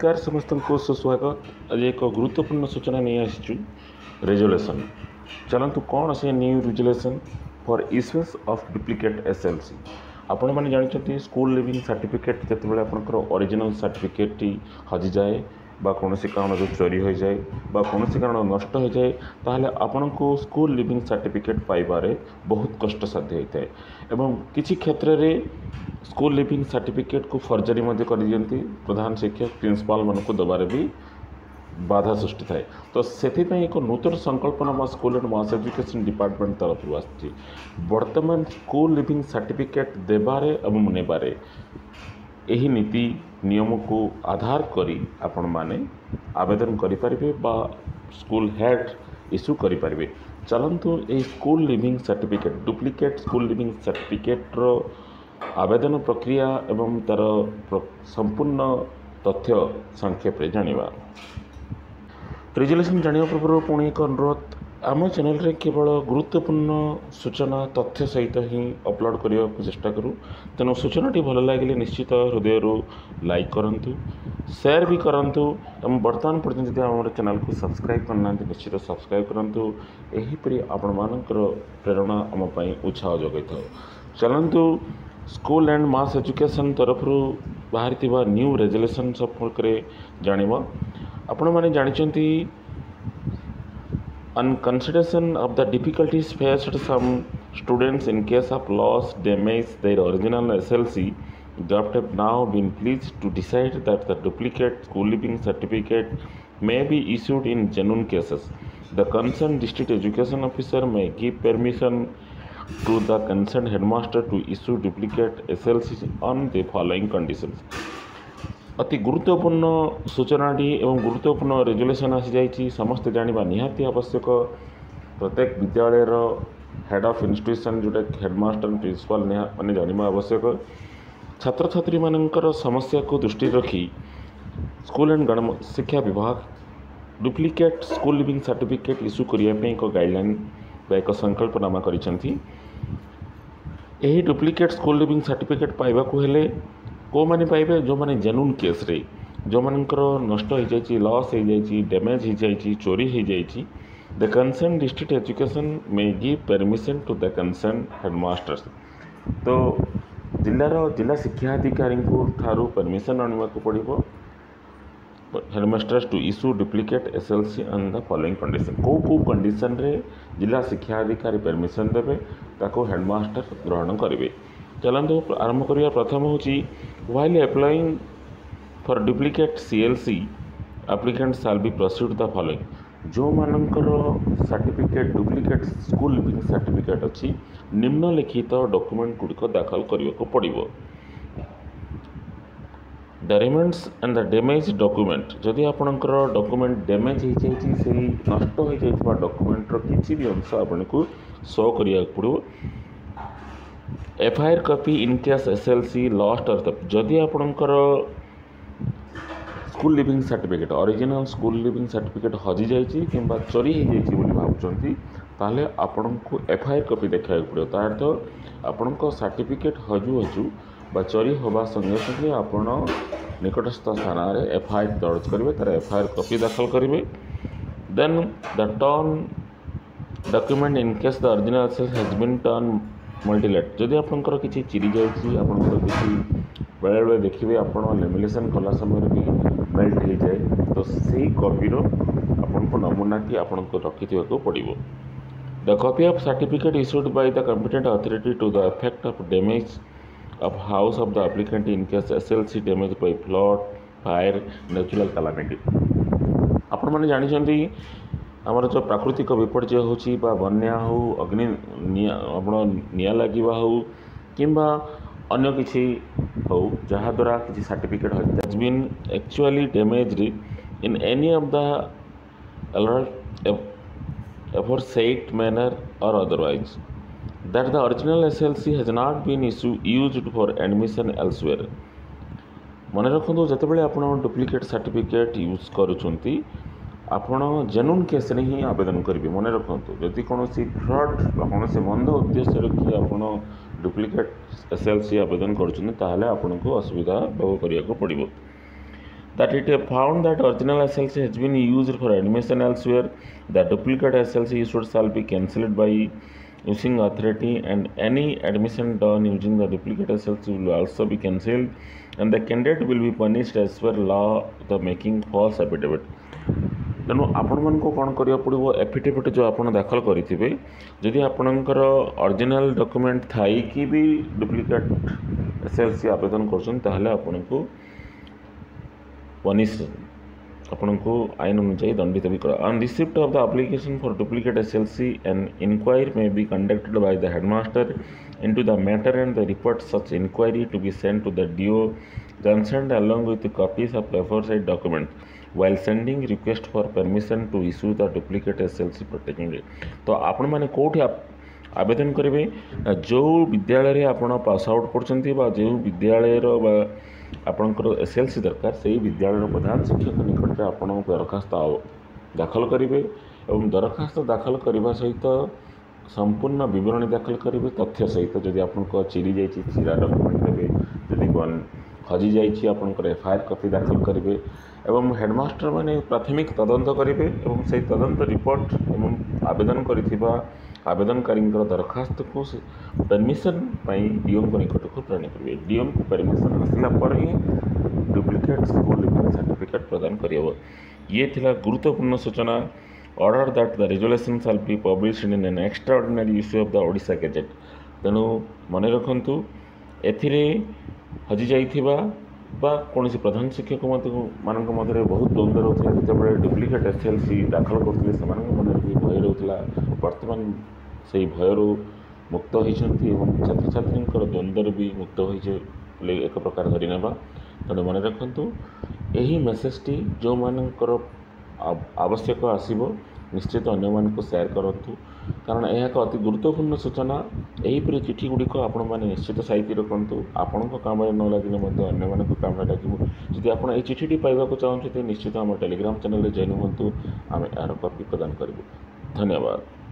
नमस्कार समस्त को सुस्वागत। आज एक गुरुत्वपूर्ण सूचना नहीं आसी रेजोल्यूशन। चलतु कौन से new resolution for issues of duplicate SLC. आपण मैंने जानते स्कूल लिविंग सर्टिफिकेट जिते आपंकर ओरिजिनल सर्टिफिकेट हजि जाए कौन कारण जो चोरी हो जाए कौन कारण नष्ट हो जाए ताहले आपण को स्कूल लिविंग सर्टिफिकेट पाइबारे बहुत कष्टसाध्य होता है एवं किसी क्षेत्र में स्कूल लिविंग सर्टिफिकेट को फर्जरी कर दियंती प्रधान शिक्षक प्रिंसिपाल मान को दबारे भी बाधा सृष्टि थाए। तो से एक नूतन संकल्पना school and mass education department तरफ बर्तमान स्कूल लिविंग सर्टिफिकेट देबारे एवं नेबारे यही नीति नियम को आधार करी आपण माने आवेदन करें बा स्कूल हेड इश्यू करें। चलतु ये school leaving certificate duplicate school leaving certificate रो आवेदन प्रक्रिया एवं तार संपूर्ण तथ्य संक्षेप में जानिबा। रेजोल्यूशन जानिबा पूर्व पुणी एक अनुरोध आम चैनल रे केवल गुरुत्वपूर्ण सूचना तथ्य सहित ही अपलोड करने को चेष्टा करूँ। तेणु सूचनाटी भल लगे निश्चित हृदय लाइक करूँ शेयर भी करूँ और बर्तमान पर्यटन जब आम चैनल को सब्सक्राइब करना निश्चित सब्सक्राइब करूँ। यहीपरि आपण मानकर प्रेरणा आमपाई उत्साह जगै था। चलतु स्कूल एंड मास एजुकेशन तरफ बाहरी न्यू रेजोल्यूशन संपर्क में जानिबा। आपण माने जानिचंती On consideration of the difficulties faced some students in case of loss, damage their original SLC, draft have now been pleased to decide that the duplicate school living certificate may be issued in genuine cases. The concerned district education officer may give permission to the concerned headmaster to issue duplicate SLC on the following conditions. अति गुरुत्वपूर्ण सूचनाटी एवं गुरुत्वपूर्ण resolution आसी जाइए समस्त जानिबा निहाती आवश्यक। प्रत्येक विद्यालय head of institution जोटा हेडमास्टर प्रिंसिपल मैंने जानिबा आवश्यक। छात्र छात्री मानकर समस्या को दृष्टि रखी स्कूल एंड गण शिक्षा विभाग duplicate school leaving certificate issue करने एक गाइडलाइन एक संकल्पनामा करिसेंती। यही डुप्लिकेट स्कूल लिविंग सर्टिफिकेट पाइबा को हेले को माने पाइबे जो माने जेन्युइन केस रे जो मानकर नष्ट हो जाइए लॉस हो जाइए डैमेज हो जाइए चोरी हो जाइए the concern district education may give permission to the concern headmasters. तो जिला शिक्षा अधिकारी को ठारू परमिशन आने को पड़ो headmasters to issue duplicate SLC on the following condition. को कंडीशन रे जिला शिक्षा अधिकारी परमिशन देवे ताको हेडमास्टर ग्रहण करेंगे। चलते आरंभ करिया। प्रथम होची while applying for duplicate CLC applicant shall be proceed the following. जो मानकर certificate duplicate school leaving certificate अच्छी निम्नलिखित डॉक्यूमेंट गुड़िक दाखल करने को पड़ो। The remains and the damage document जदि आपणकर डॉक्यूमेंट डैमेज हो जाए से नष्ट हो जाए डॉक्यूमेंटर किसी भी अंश आपको शो करिया पड़ो। FIR copy in case SLC lost और जदि आपणकर school leaving certificate original school leaving certificate हजि जाइए कि चोरी हो जाइए भावुंट ताहले आपण को एफआईआर कॉपी देखा पड़ो। तार अर्थ आपण सर्टिफिकेट हजू हजू चोरी होगा संगे संगे आपण निकटस्थ थाना एफआईआर दर्ज करेंगे तार एफआईआर कॉपी दाखल करेंगे। Then the torn document in case the original has been torn mutilated जदि आपंकर किसी चिरी जाइए आपंकर किसी बेले बेले देखिए आप लेमिनेशन कला समय भी मेल्ट हो जाए तो सही कॉपीर आपन को नमूना की आपन को रखि को पड़ो। The copy of certificate issued by the competent authority to the effect of damage of house of the applicant in case SLC damage by flood fire natural calamity. आपण माने जानिछंती आमर जो प्राकृतिक विपर्यय होची बा बन्या हो अग्नि निया लगिबा हो किंबा अन्य किसी हो जहाँ द्वारा किसी certificate has been actually damaged in any of the aforesaid manner or otherwise that the original SLC has not been used for admission elsewhere। मन रखु जिते आप डुप्लिकेट सर्टिफिकेट यूज करुँच आपण जेन्युइन केस रे ही आवेदन करेंगे। मन रखु जदि कौन फ्रड कौन मंद उद्देश्य रखी आप डुप्लिकेट एसएलसी आवेदन करुँच आपको असुविधा भोग करने को पड़ो। that it found that original SLC has been used for admission elsewhere. The duplicate SLC issued shall be cancelled by using authority, and any admission done using the duplicate SLC will also be cancelled, and the candidate will be punished as per law the making false affidavit. तेणु आपण मानक कौन करा पड़ो affidavit जो आप दाखल करेंगे जदि आपणकर ओरिजिनल डॉक्यूमेंट थाई कि भी डुप्लिकेट SLC आवेदन कर पनिश आपन को आईन अनुसार दंडित भी करा। On receipt of the application for duplicate SLC an inquiry may be conducted by the headmaster into the matter and the report such inquiry to be sent to the DO concerned along with copies of aforesaid document while sending request for permission to issue the duplicate SLC protecting it। तो आपण माने कोठी आवेदन करेंगे जो विद्यालय आपड़ pass out कर जो विद्यालय आपणकर SLC दरकार से विद्यालय प्रधान शिक्षक निकट में आप दरखास्त दाखल करेंगे और दरखास्त दाखल करने सहित संपूर्ण विवरणी दाखल करेंगे तथ्य सहित जदि आपको चिरी जाइए चिरा डॉक्यूमेंट देवे जदि कौन हजि जाइए आपंकर FIR कॉपी दाखल करेंगे एवं हेडमास्टर मैंने प्राथमिक तदंत करेंगे और से तदंत रिपोर्ट एवं आवेदन कर आवेदनकारी दरखास्त को परमिशन DO निकट को प्रेरण करेंगे। DO को परमिशन आसला पर ही डुप्लिकेट स्कूल लिविंग सर्टिफिकेट प्रदान कर ये थिला गुरुत्वपूर्ण सूचना। Order that the resolution shall be published in an extraordinary issue of the Odisha gazette. तेणु मन रखु एथिरे हजि जाइथिबा बा कौन प्रधान शिक्षक मान मध्य बहुत द्वंद्व रोचे जो डुप्लिकेट SLC दाखल करते से मन भी भय रोला बर्तमान से भयर मुक्त होती छात्र छात्री द्वंद्व भी मुक्त हो एक प्रकार धरी ना। तेणु मन रखु यही मेसेजटी जो मानकर आवश्यक आसब निश्चित अन्य मानक शेयर करूँ कारण यह एक अति गुरुत्वपूर्ण सूचना। यहीपरि चिठी गुड़िक आपण मैंने निश्चित साइती रखु आपण काम न लगे अन्य मानक काम लगे। जदि आप चिठी पाइबा चाहते निश्चित आम टेलीग्राम चैनल जॉइन हूँ आम यार कॉपी प्रदान करूँ। धन्यवाद।